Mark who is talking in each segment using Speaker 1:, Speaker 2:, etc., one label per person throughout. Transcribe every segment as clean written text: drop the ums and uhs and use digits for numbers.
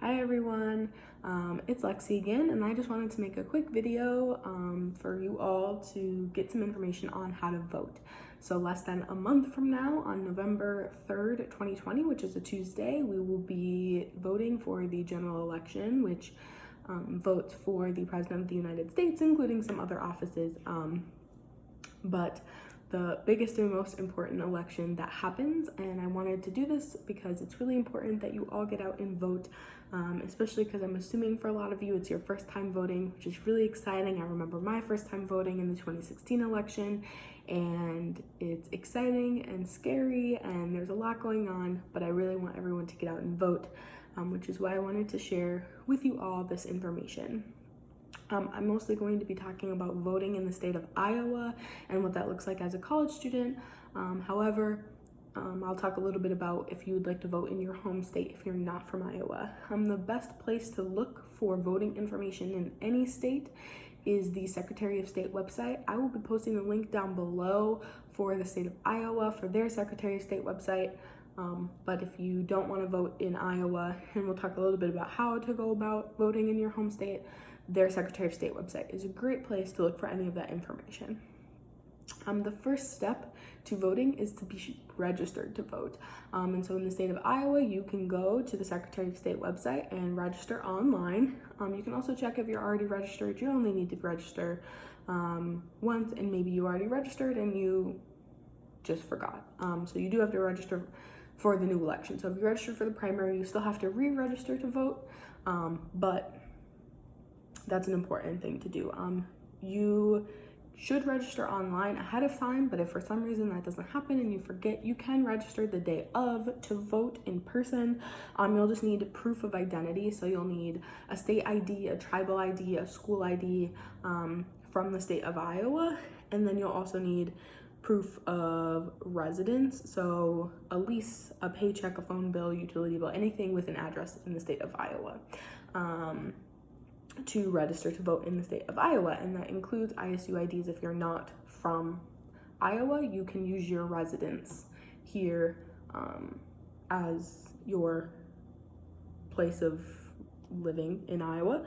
Speaker 1: Hi everyone, it's Lexi again, and I just wanted to make a quick video for you all to get some information on how to vote. So less than a month from now, on November 3rd, 2020, which is a Tuesday, we will be voting for the general election, which votes for the President of the United States, including some other offices. But the biggest and most important election that happens, and I wanted to do this because it's really important that you all get out and vote, especially because I'm assuming for a lot of you it's your first time voting, which is really exciting. I remember my first time voting in the 2016 election, and it's exciting and scary and there's a lot going on, but I really want everyone to get out and vote, which is why I wanted to share with you all this information. I'm mostly going to be talking about voting in the state of Iowa and what that looks like as a college student. However, I'll talk a little bit about if you would like to vote in your home state if you're not from Iowa. The best place to look for voting information in any state is the Secretary of State website. I will be posting the link down below for the state of Iowa for their Secretary of State website. But if you don't want to vote in Iowa, and we'll talk a little bit about how to go about voting in your home state, their Secretary of State website is a great place to look for any of that information. The first step to voting is to be registered to vote. And so in the state of Iowa, you can go to the Secretary of State website and register online. You can also check if you're already registered. You only need to register once, and maybe you already registered and you just forgot. So you do have to register for the new election. So if you registered for the primary, you still have to re-register to vote, but that's an important thing to do. You should register online ahead of time, but if for some reason that doesn't happen and you forget, you can register the day of to vote in person. You'll just need proof of identity. So you'll need a state ID, a tribal ID, a school ID from the state of Iowa. And then you'll also need proof of residence. So a lease, a paycheck, a phone bill, utility bill, anything with an address in the state of Iowa. To register to vote in the state of Iowa, and that includes ISU IDs. If you're not from Iowa, you can use your residence here as your place of living in Iowa.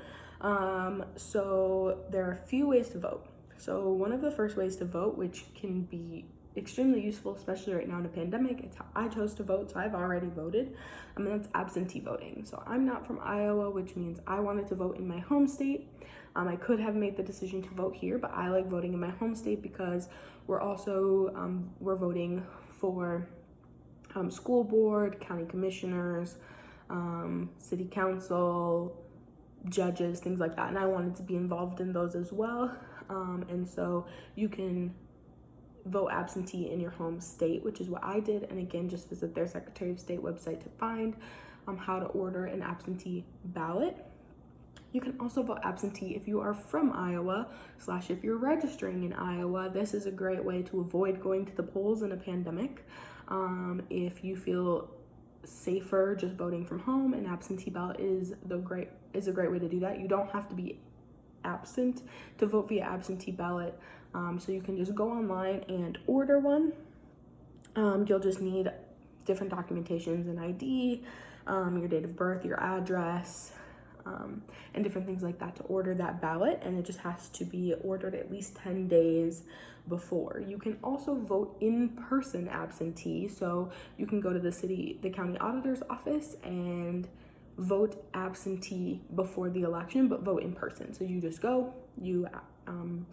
Speaker 1: So there are a few ways to vote. So one of the first ways to vote, which can be extremely useful, especially right now in a pandemic, it's how I chose to vote, so I've already voted. That's absentee voting. So I'm not from Iowa, which means I wanted to vote in my home state. I could have made the decision to vote here, but I like voting in my home state because we're also we're voting for school board, county commissioners, city council, judges, things like that, and I wanted to be involved in those as well. And so you can vote absentee in your home state, which is what I did. And again, just visit their Secretary of State website to find how to order an absentee ballot. You can also vote absentee if you are from Iowa / if you're registering in Iowa. This is a great way to avoid going to the polls in a pandemic. If you feel safer just voting from home, an absentee ballot is a great way to do that. You don't have to be absent to vote via absentee ballot. So you can just go online and order one. You'll just need different documentations, an ID, your date of birth, your address, and different things like that to order that ballot. And it just has to be ordered at least 10 days before. You can also vote in person absentee. So you can go to the county auditor's office and vote absentee before the election, but vote in person. So you just go, you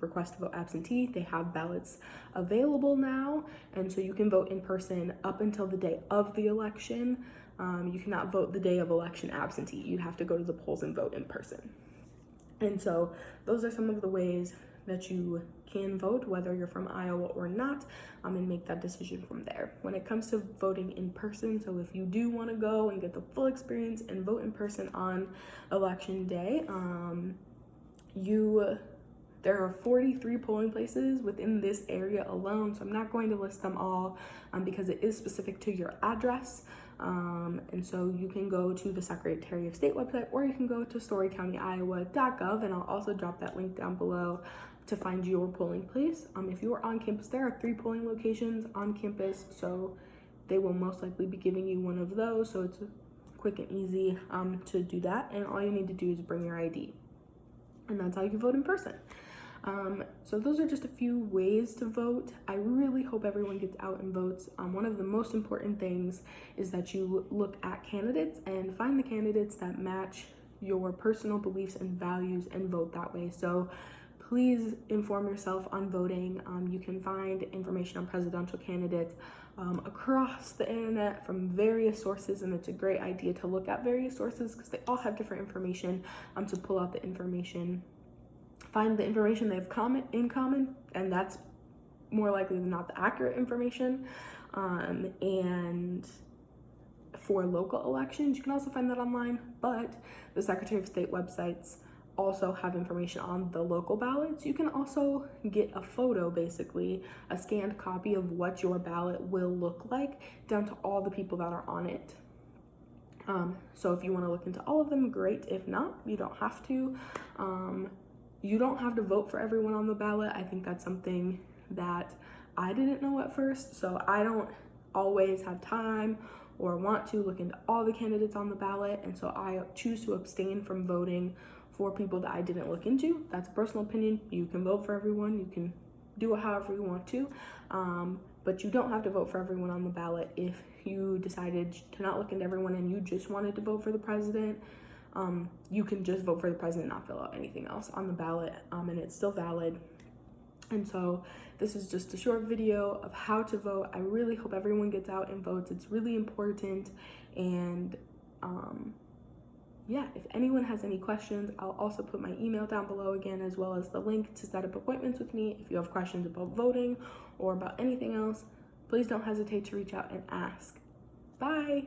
Speaker 1: request to vote absentee. They have ballots available now, and so you can vote in person up until the day of the election. You cannot vote the day of election absentee. You have to go to the polls and vote in person. And so those are some of the ways that you can vote, whether you're from Iowa or not, and make that decision from there. When it comes to voting in person, so if you do want to go and get the full experience and vote in person on election day, there are 43 polling places within this area alone, so I'm not going to list them all because it is specific to your address. And so you can go to the Secretary of State website, or you can go to storycountyiowa.gov, and I'll also drop that link down below to find your polling place. If you are on campus, there are 3 polling locations on campus, so they will most likely be giving you one of those, so it's quick and easy to do that. And all you need to do is bring your ID. And that's how you can vote in person. So those are just a few ways to vote. I really hope everyone gets out and votes. One of the most important things is that you look at candidates and find the candidates that match your personal beliefs and values and vote that way. So please inform yourself on voting. You can find information on presidential candidates across the internet from various sources, and it's a great idea to look at various sources because they all have different information to pull out the information. Find the information they have in common, and that's more likely than not the accurate information. And for local elections, you can also find that online, but the Secretary of State websites also have information on the local ballots. You can also get a photo, basically a scanned copy of what your ballot will look like down to all the people that are on it. So if you want to look into all of them, great. If not, you don't have to. You don't have to vote for everyone on the ballot. I think that's something that I didn't know at first, so I don't always have time or want to look into all the candidates on the ballot, and so I choose to abstain from voting for people that I didn't look into. That's a personal opinion. You can vote for everyone. You can do it however you want to, but you don't have to vote for everyone on the ballot. If you decided to not look into everyone and you just wanted to vote for the president, you can just vote for the president, not fill out anything else on the ballot, and it's still valid. And so this is just a short video of how to vote. I really hope everyone gets out and votes. It's really important. And yeah, if anyone has any questions, I'll also put my email down below again, as well as the link to set up appointments with me. If you have questions about voting or about anything else, please don't hesitate to reach out and ask. Bye.